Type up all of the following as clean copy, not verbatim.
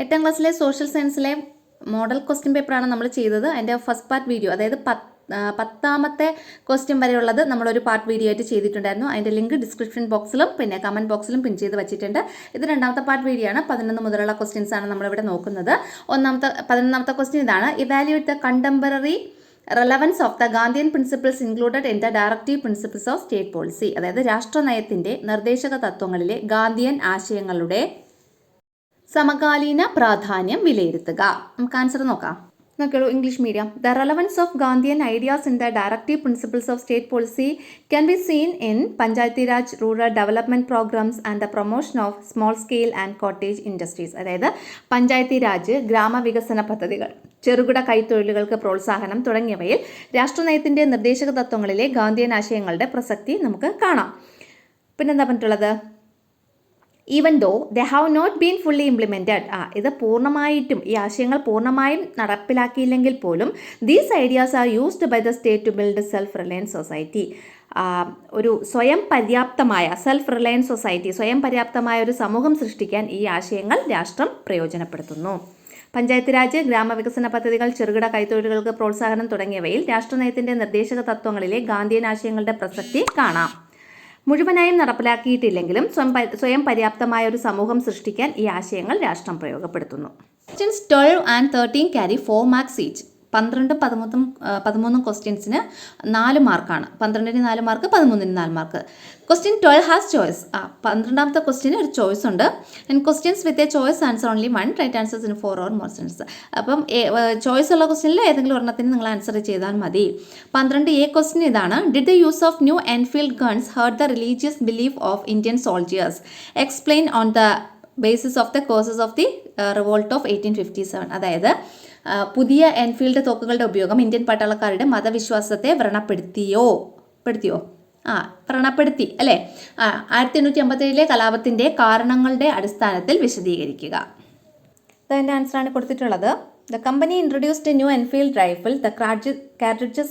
8ാം ക്ലാസ്സിലെ social സയൻസിലെ model question പേപ്പറാണ് നമ്മൾ ചെയ്തത്. അതിൻ്റെ ഫസ്റ്റ് പാർട്ട് വീഡിയോ, അതായത് 10ാമത്തെ ക്വസ്റ്റ്യൻ വരെയുള്ളത് നമ്മളൊരു പാർട്ട് വീഡിയോ ആയിട്ട് ചെയ്തിട്ടുണ്ടായിരുന്നു. അതിൻ്റെ ലിങ്ക് ഡിസ്ക്രിപ്ഷൻ ബോക്സിലും പിന്നെ കമൻറ്റ് ബോക്സിലും പിൻ ചെയ്ത് വെച്ചിട്ടുണ്ട്. ഇത് 2ാമത്തെ പാർട്ട് വീഡിയോ ആണ്. 11 മുതലുള്ള ക്വസ്റ്റ്യൻസ് ആണ് നമ്മളിവിടെ നോക്കുന്നത്. 11ാമത്തെ ക്വസ്റ്റ്യൻ ഇതാണ്: evaluate the contemporary relevance of the Gandhian principles included in the directive principles of state policy. അതായത് രാഷ്ട്രനയത്തിൻ്റെ നിർദ്ദേശക തത്വങ്ങളിലെ ഗാന്ധിയൻ ആശയങ്ങളുടെ സമകാലീന പ്രാധാന്യം വിലയിരുത്തുക. നമുക്ക് ആൻസർ നോക്കാം. നോക്കിയോളൂ, English medium. The relevance of Gandhian ideas in the directive principles of state policy can be seen in panchayati raj rural development programmes and the promotion of small scale and cottage industries. അതായത് പഞ്ചായത്തി രാജ്, ഗ്രാമവികസന പദ്ധതികൾ, ചെറുകിട കൈത്തൊഴിലുകൾക്ക് പ്രോത്സാഹനം തുടങ്ങിയവയിൽ രാഷ്ട്രനയത്തിൻ്റെ നിർദ്ദേശക തത്വങ്ങളിലെ ഗാന്ധിയൻ ആശയങ്ങളുടെ പ്രസക്തി നമുക്ക് കാണാം. പിന്നെന്താ പറഞ്ഞിട്ടുള്ളത്? Even though they have not been fully implemented. ഇത് പൂർണ്ണമായിട്ടും, ഈ ആശയങ്ങൾ പൂർണ്ണമായും നടപ്പിലാക്കിയില്ലെങ്കിൽ പോലും these ideas are used by the state to build self reliance society. ഒരു സ്വയം പര്യാപ്തമായ സെൽഫ് റിലയൻസ് സൊസൈറ്റി, സ്വയം പര്യാപ്തമായ ഒരു സമൂഹം സൃഷ്ടിക്കാൻ ഈ ആശയങ്ങൾ രാഷ്ട്രം പ്രയോജനപ്പെടുത്തുന്നു. പഞ്ചായത്ത് രാജ്, ഗ്രാമവികസന പദ്ധതികൾ, ചെറുകിട കൈത്തൊഴിലുകൾക്ക് പ്രോത്സാഹനം തുടങ്ങിയവയിൽ രാഷ്ട്രനയത്തിൻ്റെ നിർദ്ദേശക തത്വങ്ങളിലെ ഗാന്ധിയൻ ആശയങ്ങളുടെ പ്രസക്തി കാണാം. മുഴുവനായും നടപ്പിലാക്കിയിട്ടില്ലെങ്കിലും സ്വയം പര്യാപ്തമായ ഒരു സമൂഹം സൃഷ്ടിക്കാൻ ഈ ആശയങ്ങൾ രാഷ്ട്രം പ്രയോഗപ്പെടുത്തുന്നു. Questions 12 and 13 carry 4 marks each. 12, 13 ക്വസ്റ്റ്യൻസിന് 4 മാർക്കാണ്. 12ന് 4 മാർക്ക്, 13ന് 4 മാർക്ക്. Question 12 has choice. 12ാമത്തെ ക്വസ്റ്റ്യന് ഒരു ചോയ്സ് ഉണ്ട്. And questions with a choice answer only 1 write answers in 4 or more sentences. അപ്പം ചോയ്സ് ഉള്ള ക്വസ്റ്റ്യനിൽ ഏതെങ്കിലും ഒരെണ്ണത്തിന് നിങ്ങൾ ആൻസർ ചെയ്താൽ മതി. 12A ക്വസ്റ്റ്യൻ ഇതാണ്: did the use of new Enfield guns hurt the religious belief of Indian soldiers? Explain on the basis of the causes of the revolt of 1857. അതായത് പുതിയ എൻഫീൽഡ് തോക്കുകളുടെ ഉപയോഗം ഇന്ത്യൻ പട്ടാളക്കാരുടെ മതവിശ്വാസത്തെ വ്രണപ്പെടുത്തി അല്ലേ? 1857 കലാപത്തിൻ്റെ കാരണങ്ങളുടെ അടിസ്ഥാനത്തിൽ വിശദീകരിക്കുക. അതിൻ്റെ ആൻസറാണ് കൊടുത്തിട്ടുള്ളത്. The company introduced A new Enfield rifle. The cartridges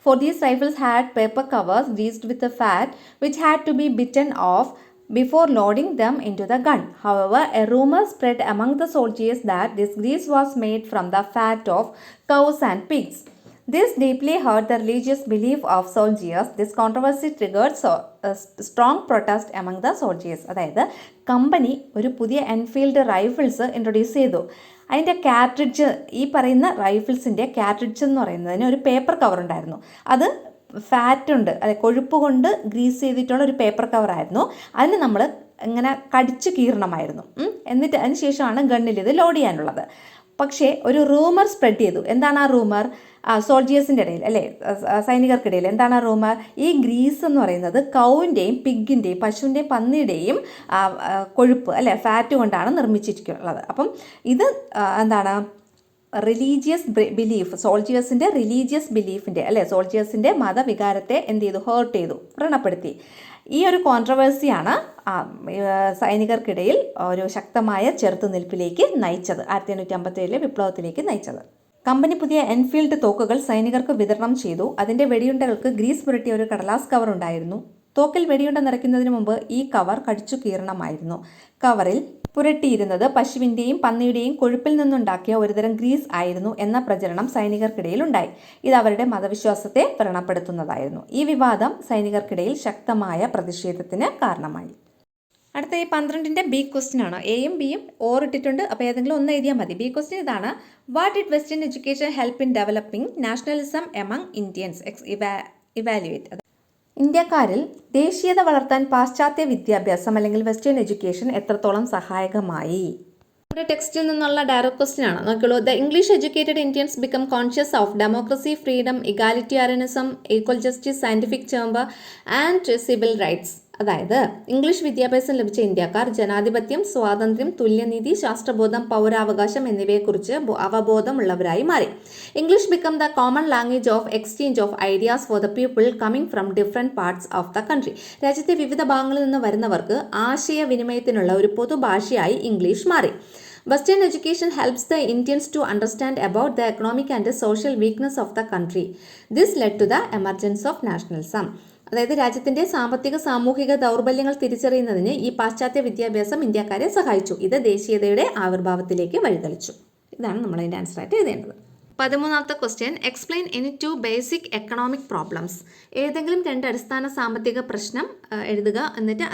for these rifles had paper covers greased with a fat which had to be bitten off before loading them into the gun. However, a rumor spread among the soldiers that this grease was made from the fat of cows and pigs. This deeply hurt the religious belief of soldiers. This controversy triggered strong protest among the soldiers. അതായത് company ഒരു പുതിയ Enfield rifles introduce ചെയ്തു. അതിൻ്റെ cartridge, ഈ പറയുന്ന റൈഫിൾസിൻ്റെ cartridge എന്ന് പറയുന്നതിന് ഒരു പേപ്പർ കവർ ഉണ്ടായിരുന്നു. അത് ഫാറ്റ് ഉണ്ട്, അതായത് കൊഴുപ്പ് കൊണ്ട് ഗ്രീസ് ചെയ്തിട്ടുള്ള ഒരു പേപ്പർ കവറായിരുന്നു. അതിന് നമ്മൾ ഇങ്ങനെ കടിച്ച് കീറണമായിരുന്നു. എന്നിട്ട് അതിന് ശേഷമാണ് ഗണ്ണിൽ ഇത് ലോഡ് ചെയ്യാനുള്ളത്. പക്ഷേ ഒരു റൂമർ സ്പ്രെഡ് ചെയ്തു. എന്താണ് ആ റൂമർ? സോൾജിയേഴ്സിൻ്റെ ഇടയിൽ, അല്ലേ, സൈനികർക്കിടയിൽ എന്താണ് ആ റൂമർ? ഈ ഗ്രീസ് എന്ന് പറയുന്നത് കൗവിൻ്റെയും പിഗിൻ്റെയും, പശുവിൻ്റെയും പന്നിയുടെയും കൊഴുപ്പ്, അല്ലേ, ഫാറ്റ് കൊണ്ടാണ് നിർമ്മിച്ചിട്ടുള്ളത്. അപ്പം ഇത് എന്താണ്? റിലീജിയസ് ബിലീഫ്, സോൾജിയേഴ്സിൻ്റെ റിലീജിയസ് ബിലീഫിൻ്റെ, അല്ലേ, സോൾജിയേഴ്സിൻ്റെ മതവികാരത്തെ എന്ത് ചെയ്തു? ഹേർട്ട് ചെയ്തു, വ്രണപ്പെടുത്തി. ഈ ഒരു കോൺട്രവേഴ്സിയാണ് സൈനികർക്കിടയിൽ ഒരു ശക്തമായ ചെറുത്തുനിൽപ്പിലേക്ക് നയിച്ചത്, 1857 വിപ്ലവത്തിലേക്ക് നയിച്ചത്. കമ്പനി പുതിയ എൻഫീൽഡ് തോക്കുകൾ സൈനികർക്ക് വിതരണം ചെയ്തു. അതിൻ്റെ വെടിയുണ്ടകൾക്ക് ഗ്രീസ് പുരട്ടിയ ഒരു കടലാസ് കവർ ഉണ്ടായിരുന്നു. തോക്കിൽ വെടിയുണ്ട നിറയ്ക്കുന്നതിന് മുമ്പ് ഈ കവർ കടിച്ചു കീറണമായിരുന്നു. കവറിൽ പുരട്ടിയിരുന്നത് പശുവിൻ്റെയും പന്നിയുടെയും കൊഴുപ്പിൽ നിന്നുണ്ടാക്കിയ ഒരുതരം ഗ്രീസ് ആയിരുന്നു എന്ന പ്രചരണം സൈനികർക്കിടയിൽ ഉണ്ടായി. ഇത് അവരുടെ മതവിശ്വാസത്തെ വ്രണപ്പെടുത്തുന്നതായിരുന്നു. ഈ വിവാദം സൈനികർക്കിടയിൽ ശക്തമായ പ്രതിഷേധത്തിന് കാരണമായി. അടുത്ത ഈ 12ൻ്റെ ബി ക്വസ്റ്റ്യൻ ആണ്. എയും ബിയും ഓർ ഇട്ടിട്ടുണ്ട്. അപ്പോൾ ഏതെങ്കിലും ഒന്ന് എഴുതിയാൽ മതി. ബി ക്വസ്റ്റ്യൻ ഇതാണ്: what did western education help in developing nationalism among Indians? Evaluate. ഇന്ത്യക്കാരിൽ ദേശീയത വളർത്താൻ പാശ്ചാത്യ വിദ്യാഭ്യാസം അല്ലെങ്കിൽ വെസ്റ്റേൺ എഡ്യൂക്കേഷൻ എത്രത്തോളം സഹായകമായി? ടെക്സ്റ്റിൽ നിന്നുള്ള ഡയറക്റ്റ് ക്വസ്റ്റ്യൻ ആണ്. നോക്കിയുള്ളൂ. The English educated Indians become conscious of democracy, freedom, egalitarianism, equal justice, scientific temper and civil rights. അതായത് ഇംഗ്ലീഷ് വിദ്യാഭ്യാസം ലഭിച്ച ഇന്ത്യക്കാർ ജനാധിപത്യം, സ്വാതന്ത്ര്യം, തുല്യനീതി, ശാസ്ത്രബോധം, പൗരാവകാശം എന്നിവയെക്കുറിച്ച് അവബോധമുള്ളവരായി മാറി. English become the common language of exchange of ideas for the people coming from different parts of the country. രാജ്യത്തെ വിവിധ ഭാഗങ്ങളിൽ നിന്ന് വരുന്നവർക്ക് ആശയവിനിമയത്തിനുള്ള ഒരു പൊതുഭാഷയായി ഇംഗ്ലീഷ് മാറി. Western education helps the Indians to understand about the economic and social weakness of the country. This led to the emergence of nationalism. അതായത് രാജ്യത്തിന്റെ സാമ്പത്തിക സാമൂഹിക ദൗർബല്യങ്ങൾ തിരിച്ചറിയുന്നതിന് ഈ പാശ്ചാത്യ വിദ്യാഭ്യാസം ഇന്ത്യക്കാരെ സഹായിച്ചു. ഇത് ദേശീയതയുടെ ആവിർഭാവത്തിലേക്ക് വഴിതെളിച്ചു. ഇതാണ് നമ്മൾ അതിൻ്റെ ആൻസർ ആയിട്ട് എഴുതേണ്ടത്. 13ാമത്തെ question, explain any 2 basic economic problems. ഏതെങ്കിലും 2 അടിസ്ഥാന സാമ്പത്തിക പ്രശ്നം എഴുതുക, എന്നിട്ട്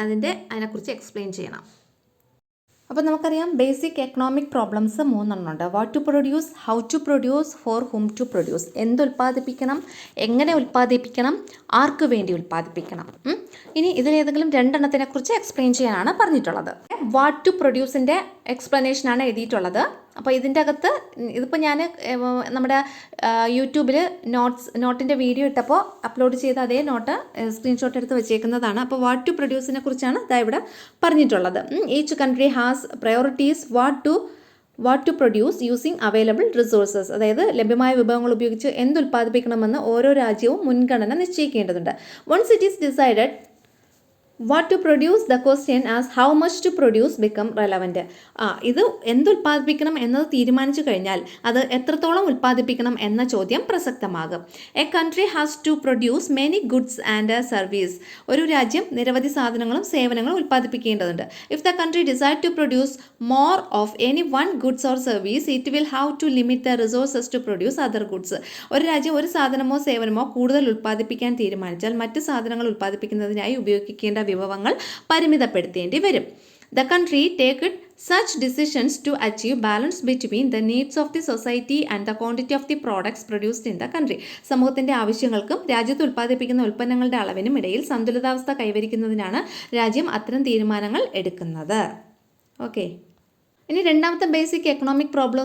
അതിനെക്കുറിച്ച് എക്സ്പ്ലെയിൻ ചെയ്യണം. അപ്പോൾ നമുക്കറിയാം ബേസിക് എക്കണോമിക് പ്രോബ്ലംസ് 3 ഉണ്ട്. What to produce, how to produce, for whom to produce. എന്തുൽപ്പാദിപ്പിക്കണം, എങ്ങനെ ഉൽപ്പാദിപ്പിക്കണം, ആർക്ക് വേണ്ടി ഉൽപ്പാദിപ്പിക്കണം. ഇനി ഇതിലേതെങ്കിലും 2 എണ്ണത്തിനെ കുറിച്ച് എക്സ്പ്ലെയിൻ ചെയ്യാനാണ് പറഞ്ഞിട്ടുള്ളത്. വാട്ട് ടു പ്രൊഡ്യൂസിൻ്റെ എക്സ്പ്ലനേഷനാണ് എഴുതിയിട്ടുള്ളത്. അപ്പോൾ ഇതിൻ്റെ അകത്ത് ഇതിപ്പോൾ ഞാൻ നമ്മുടെ യൂട്യൂബിൽ നോട്ടിൻ്റെ വീഡിയോ ഇട്ടപ്പോൾ അപ്ലോഡ് ചെയ്ത അതേ നോട്ട് സ്ക്രീൻഷോട്ട് എടുത്ത് വെച്ചേക്കുന്നതാണ്. അപ്പോൾ വാട്ട് ടു പ്രൊഡ്യൂസിനെ കുറിച്ചാണ് ഇതാ ഇവിടെ പറഞ്ഞിട്ടുള്ളത്. Each country has priorities what to produce using available resources. അതായത് ലഭ്യമായ വിഭവങ്ങൾ ഉപയോഗിച്ച് എന്തുൽപ്പാദിപ്പിക്കണമെന്ന് ഓരോ രാജ്യവും മുൻഗണന നിശ്ചയിക്കേണ്ടതുണ്ട്. Once it is decided what to produce, the question as how much to produce become relevant. ഇത് എന്തുൽപ്പാദിപ്പിക്കണം എന്നത് തീരുമാനിച്ചു കഴിഞ്ഞാൽ അത് എത്രത്തോളം ഉൽപ്പാദിപ്പിക്കണം എന്ന ചോദ്യം പ്രസക്തമാകും. A country has to produce many goods and service. ഒരു രാജ്യം നിരവധി സാധനങ്ങളും സേവനങ്ങളും ഉൽപ്പാദിപ്പിക്കേണ്ടതുണ്ട്. If the country decide to produce more of any one goods or service, it will have to limit the resources to produce other goods. ഒരു രാജ്യം ഒരു സാധനമോ സേവനമോ കൂടുതൽ ഉൽപ്പാദിപ്പിക്കാൻ തീരുമാനിച്ചാൽ മറ്റ് സാധനങ്ങൾ ഉൽപ്പാദിപ്പിക്കുന്നതിനായി ഉപയോഗിക്കേണ്ട വിഭവങ്ങൾ പരിമിതപ്പെടുത്തേണ്ടി വരും. The country take such decisions to achieve balance between the needs of the society and the quantity of the products produced in the country. സമൂഹത്തിന്റെ ആവശ്യങ്ങൾക്കും രാജ്യത്ത് ഉൽപ്പാദിപ്പിക്കുന്ന ഉൽപ്പന്നങ്ങളുടെ അളവിനും ഇടയിൽ സന്തുലിതാവസ്ഥ കൈവരിക്കുന്നതിനാണ് രാജ്യം അത്തരം തീരുമാനങ്ങൾ എടുക്കുന്നത്. ഓക്കെ, ഇനി 2ാമത്തെ ബേസിക് എക്കണോമിക് പ്രോബ്ലം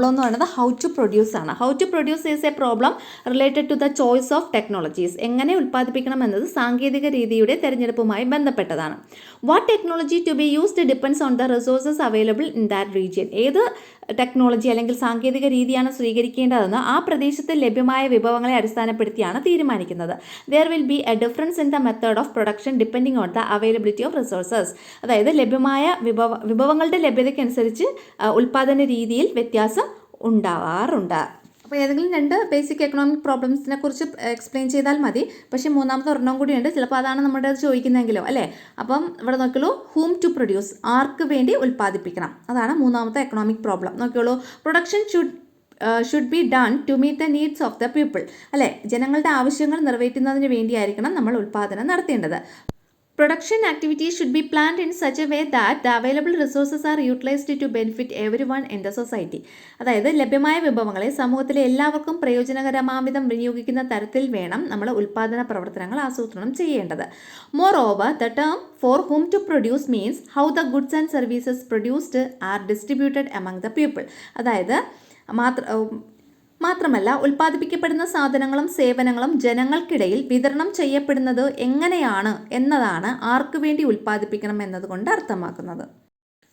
എന്ന് പറയുന്നത് ഹൗ ടു പ്രൊഡ്യൂസ് ആണ്. How to produce is a problem related to the choice of technologies. എങ്ങനെ ഉൽപ്പാദിപ്പിക്കണം എന്നത് സാങ്കേതിക രീതിയുടെ തിരഞ്ഞെടുപ്പുമായി ബന്ധപ്പെട്ടതാണ്. What technology to be used depends on the resources available in that region. ഏത് ടെക്നോളജി അല്ലെങ്കിൽ സാങ്കേതിക രീതിയാണ് സ്വീകരിക്കേണ്ടതെന്ന് ആ പ്രദേശത്ത് ലഭ്യമായ വിഭവങ്ങളെ അടിസ്ഥാനപ്പെടുത്തിയാണ് തീരുമാനിക്കുന്നത്. There will be A difference in the method of production depending on the availability of resources. അതായത് ലഭ്യമായ വിഭവങ്ങളുടെ ലഭ്യതയ്ക്കനുസരിച്ച് ഉൽപ്പാദന രീതിയിൽ വ്യത്യാസം ഉണ്ടാവാറുണ്ട്. അപ്പോൾ ഏതെങ്കിലും 2 ബേസിക് എക്കണോമിക് പ്രോബ്ലംസിനെ കുറിച്ച് എക്സ്പ്ലെയിൻ ചെയ്താൽ മതി. പക്ഷേ 3ാമത്തെ ഒരെണ്ണം കൂടിയുണ്ട്, ചിലപ്പോൾ അതാണ് നമ്മുടെ അത് ചോദിക്കുന്നതെങ്കിലോ അല്ലേ. അപ്പം ഇവിടെ നോക്കിയോളൂ, ഹൂം ടു പ്രൊഡ്യൂസ്, ആർക്ക് വേണ്ടി ഉൽപ്പാദിപ്പിക്കണം, അതാണ് 3ാമത്തെ എക്കണോമിക് പ്രോബ്ലം. നോക്കിയോളൂ, production should be done to meet the needs of the people. അല്ലേ, ജനങ്ങളുടെ ആവശ്യങ്ങൾ നിറവേറ്റുന്നതിന് വേണ്ടിയായിരിക്കണം നമ്മൾ ഉൽപ്പാദനം നടത്തേണ്ടത്. Production activities should be planned in such a way that the available resources are utilized to benefit everyone in the society. അതായത് ലഭ്യമായ വിഭവങ്ങളെ സമൂഹത്തിലെ എല്ലാവർക്കും പ്രയോജനകരമാവിധം വിനിയോഗിക്കുന്ന തരത്തിൽ വേണം നമ്മൾ ഉൽപ്പാദന പ്രവർത്തനങ്ങൾ ആസൂത്രണം ചെയ്യേണ്ടത്. Moreover, the term for whom to produce means how the goods and services produced are distributed among the people. അതായത് മാത്രമല്ല ഉൽപ്പാദിപ്പിക്കപ്പെടുന്ന സാധനങ്ങളും സേവനങ്ങളും ജനങ്ങൾക്കിടയിൽ വിതരണം ചെയ്യപ്പെടുന്നത് എങ്ങനെയാണ് എന്നതാണ് ആർക്ക് വേണ്ടി ഉൽപ്പാദിപ്പിക്കണം എന്നതുകൊണ്ട് അർത്ഥമാക്കുന്നത്.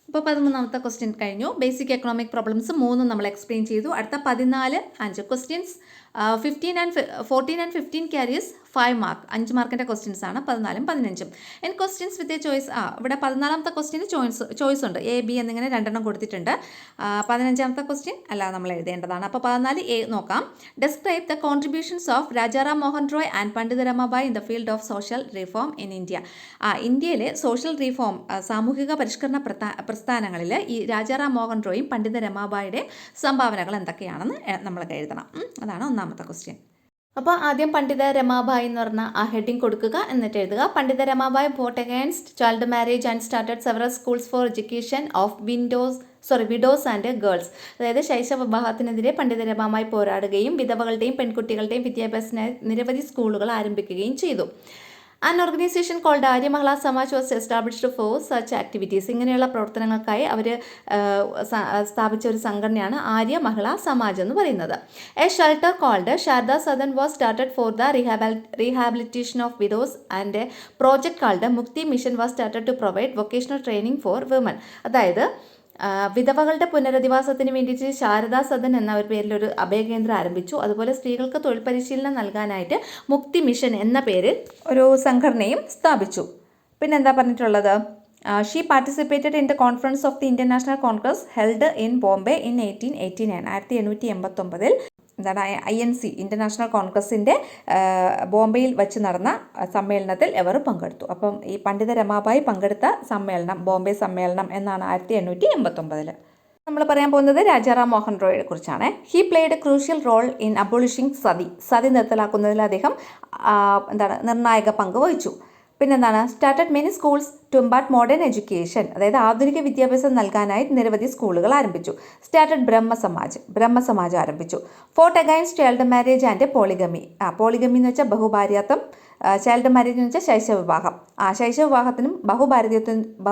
ഇപ്പോൾ 13ാമത്തെ ക്വസ്റ്റ്യൻ കഴിഞ്ഞു. ബേസിക് എക്കണോമിക് പ്രോബ്ലംസ് 3 നമ്മൾ എക്സ്പ്ലെയിൻ ചെയ്തു. അടുത്ത 14 5 ക്വസ്റ്റ്യൻസ്. 14 and 15 carries 5 mark. 5 മാർക്കിൻ്റെ ക്വസ്റ്റ്യൻസ് ആണ് 14ഉം 15ഉം. And questions with a choice. ഇവിടെ 14ാമത്തെ ക്വസ്റ്റ്യന് ചോയ്സ് ഉണ്ട്. A B എന്നിങ്ങനെ 2 എണ്ണം കൊടുത്തിട്ടുണ്ട്. 15ാമത്തെ ക്വസ്റ്റ്യൻ അല്ലാതെ നമ്മൾ എഴുതേണ്ടതാണ്. അപ്പോൾ 14 നോക്കാം. Describe the contributions of Rajaram Mohan Roy and Pandita Ramabai in the field of social reform in India. ഇന്ത്യയിലെ സോഷ്യൽ റിഫോം സാമൂഹിക പരിഷ്കരണ പ്രസ്ഥാനങ്ങളിൽ ഈ രാജാറാം മോഹൻ റോയും പണ്ഡിത രമാബായിയുടെ സംഭാവനകൾ എന്തൊക്കെയാണെന്ന് നമ്മൾക്ക് എഴുതണം. അതാണ് 1ാമത്തെ ക്വസ്റ്റ്യൻ. അപ്പോൾ ആദ്യം പണ്ഡിത രമാബായി എന്ന് പറഞ്ഞ ആ ഹെഡിങ് കൊടുക്കുക, എന്നിട്ട് എഴുതുക. പണ്ഡിത Ramabai vote against child marriage and started several schools for education of widows and girls. അതായത് ശൈശവ വിവാഹത്തിനെതിരെ പണ്ഡിത രമാബായി പോരാടുകയും വിധവകളുടെയും പെൺകുട്ടികളുടെയും വിദ്യാഭ്യാസത്തിനായി നിരവധി സ്കൂളുകൾ ആരംഭിക്കുകയും ചെയ്തു. An organization called Arya Mahila Samaj was established for such activities. ഇങ്ങനെയുള്ള പ്രവർത്തനങ്ങൾക്കായി അവർ സ്ഥാപിച്ച ഒരു സംഘടനയാണ് ആര്യ മഹിളാ സമാജ് എന്ന് പറയുന്നത്. A shelter called Sharada Sadan was started for the rehabilitation of widows and a project called Mukti mission was started to provide vocational training for women. അതായത് വിധവകളുടെ പുനരധിവാസത്തിന് വേണ്ടിയിട്ട് ശാരദാ സദൻ എന്ന ഒരു പേരിലൊരു അഭയകേന്ദ്രം ആരംഭിച്ചു. അതുപോലെ സ്ത്രീകൾക്ക് തൊഴിൽ പരിശീലനം നൽകാനായിട്ട് മുക്തി മിഷൻ എന്ന പേരിൽ ഒരു സംഘടനയും സ്ഥാപിച്ചു. പിന്നെ എന്താ പറഞ്ഞിട്ടുള്ളത്? She participated in the conference of the Indian national Congress held in Bombay in 1889. 1889 എന്താണ് INC ഇൻ്റർനാഷണൽ കോൺഗ്രസിൻ്റെ ബോംബെയിൽ വെച്ച് നടന്ന സമ്മേളനത്തിൽ ഇവർ പങ്കെടുത്തു. അപ്പം ഈ പണ്ഡിത രമാബായി പങ്കെടുത്ത സമ്മേളനം ബോംബെ സമ്മേളനം എന്നാണ് 1889. നമ്മൾ പറയാൻ പോകുന്നത് രാജാറാം മോഹൻ റോയിയെ കുറിച്ചാണ്. He played a crucial role in abolishing sati നിർത്തലാക്കുന്നതിൽ അദ്ദേഹം നിർണായക പങ്ക് വഹിച്ചു. പിന്നെന്താണ് started many schools to impart modern education, അതായത് ആധുനിക വിദ്യാഭ്യാസം നൽകാനായി നിരവധി സ്കൂളുകൾ ആരംഭിച്ചു. സ്റ്റാർട്ടഡ് ബ്രഹ്മസമാജ് ആരംഭിച്ചു. Fort against child marriage and polygamy. Polygamy എന്ന് വെച്ചാൽ ബഹുഭാര്യാത്വം, ചൈൽഡ് മാരേജ് എന്ന് വെച്ചാൽ ശൈശവവിവാഹം. ശൈശവവിവാഹത്തിനും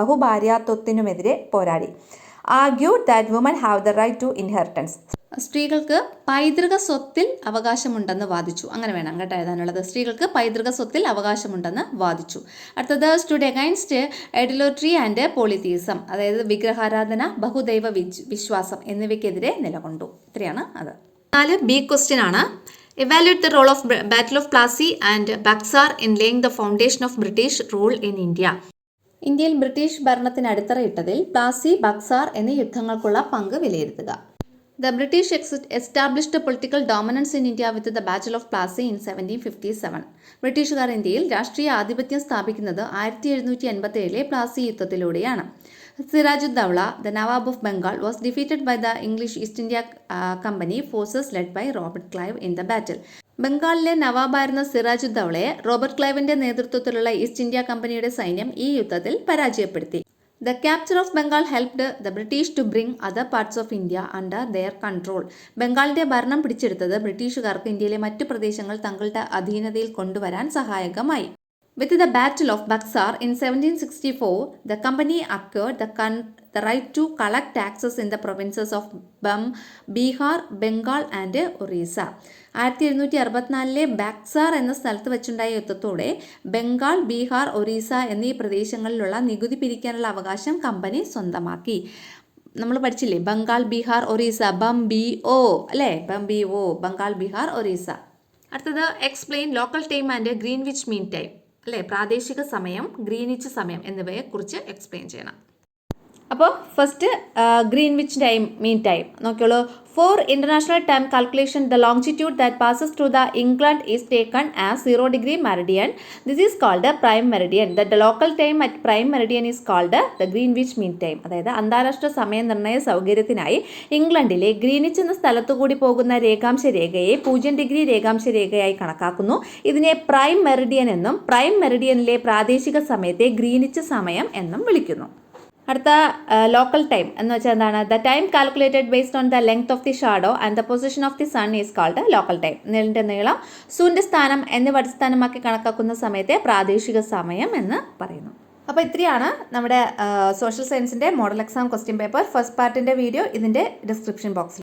ബഹുഭാര്യാത്വത്തിനുമെതിരെ പോരാടി. Argued that woman have the right to inheritance, സ്ത്രീകൾക്ക് പൈതൃക സ്വത്തിൽ അവകാശമുണ്ടെന്ന് വാദിച്ചു. അങ്ങനെ വേണം കേട്ടോ എഴുതാനുള്ളത്. സ്ത്രീകൾക്ക് പൈതൃക സ്വത്തിൽ അവകാശമുണ്ടെന്ന് വാദിച്ചു. അടുത്തത് സ്റ്റുഡ് അഗൈൻസ്റ്റ് ഐഡലോട്രി ആൻഡ് പോളിതീസം, അതായത് വിഗ്രഹാരാധന, ബഹുദൈവ വിശ്വാസം എന്നിവയ്ക്കെതിരെ നിലകൊണ്ടു. ഇത്രയാണ് അത്. 4 B ക്വസ്റ്റ്യൻ ആണ്. Evaluate the role of Battle of Plassey and Buxar in laying the foundation of British rule in India. ഇന്ത്യയിൽ ബ്രിട്ടീഷ് ഭരണത്തിന് അടിത്തറയിട്ടതിൽ പ്ലാസി, ബക്സാർ എന്നീ യുദ്ധങ്ങൾക്കുള്ള പങ്ക് വിലയിരുത്തുക. The British established political dominance in India with the Battle of Plassey in 1757. ബ്രിട്ടീഷുകാർ ഇന്ത്യയിൽ രാഷ്ട്രീയ ആധിപത്യം സ്ഥാപിക്കുന്നത് 1787 Plassey യുദ്ധത്തിലൂടെയാണ്. സിറാജുദ്ദൗള, the Nawab of Bengal, was defeated by the English East India Company forces led by Robert Clive in the battle. ബംഗാളിലെ നവാബായിരുന്ന സിറാജുദ്ദൗളയെ Robert ക്ലൈവിന്റെ നേതൃത്വത്തിലുള്ള east India കമ്പനിയുടെ സൈന്യം ഈ യുദ്ധത്തിൽ പരാജയപ്പെടുത്തി. The capture of Bengal helped the British to bring other parts of India under their control. ബംഗാളിന്റെ ഭരണം പിടിച്ചെടുത്തത് ബ്രിട്ടീഷുകാർക്ക് ഇന്ത്യയിലെ മറ്റു പ്രദേശങ്ങൾ തങ്ങളുടെ അധീനതയിൽ കൊണ്ടുവരാൻ സഹായകമായി. With the Battle of Buxar in 1764, the company acquired the right to collect taxes in the provinces of Bihar, Bengal and Orissa. 1764 Buxar എന്ന സ്ഥലത്ത് വെച്ചുണ്ടായ യുദ്ധത്തോടെ ബംഗാൾ, ബീഹാർ, ഒറീസ എന്നീ പ്രദേശങ്ങളിലുള്ള നികുതി പിരിക്കാനുള്ള അവകാശം കമ്പനി സ്വന്തമാക്കി. നമ്മൾ പഠിച്ചില്ലേ ബംഗാൾ, ബീഹാർ, ഒറീസ, ബംഗാൾ, ബീഹാർ, ഒറീസ. അടുത്തത് explain local time and Greenwich mean time, അല്ലേ, പ്രാദേശിക സമയം, ഗ്രീനിച്ച് സമയം എന്നിവയെ കുറിച്ച് എക്സ്പ്ലെയിൻ ചെയ്യണം. അപ്പോൾ first Greenwich time, mean time നോക്കിയോളൂ. For international time calculation the longitude that passes through the England is taken as 0° meridian. This is called prime meridian. The local time at prime meridian is called the Greenwich mean time. അതായത് അന്താരാഷ്ട്ര സമയ നിർണ്ണയ സൗകര്യത്തിനായി ഇംഗ്ലണ്ടിലെ Greenwich എന്ന സ്ഥലത്തുകൂടി പോകുന്ന രേഖാംശ രേഖയെ 0° രേഖാംശ രേഖയായി കണക്കാക്കുന്നു. ഇതിനെ പ്രൈം മെറിഡിയൻ എന്നും പ്രൈം മെറിഡിയനിലെ പ്രാദേശിക സമയത്തെ ഗ്രീനിച്ച് സമയം എന്നും വിളിക്കുന്നു. അടുത്ത ലോക്കൽ ടൈം എന്ന് വെച്ചാൽ എന്താണ്? The time calculated based on the length of the shadow and the position of the sun is called local time. നിഴലിൻ്റെ നീളം, സൂര്യൻ്റെ സ്ഥാനം എന്നിവ അടിസ്ഥാനമാക്കി കണക്കാക്കുന്ന സമയത്തെ പ്രാദേശിക സമയം എന്ന് പറയുന്നു. അപ്പോൾ ഇത്രയാണ് നമ്മുടെ സോഷ്യൽ സയൻസിൻ്റെ model exam question paper first പാർട്ടിൻ്റെ വീഡിയോ ഇതിൻ്റെ ഡിസ്ക്രിപ്ഷൻ ബോക്സിൽ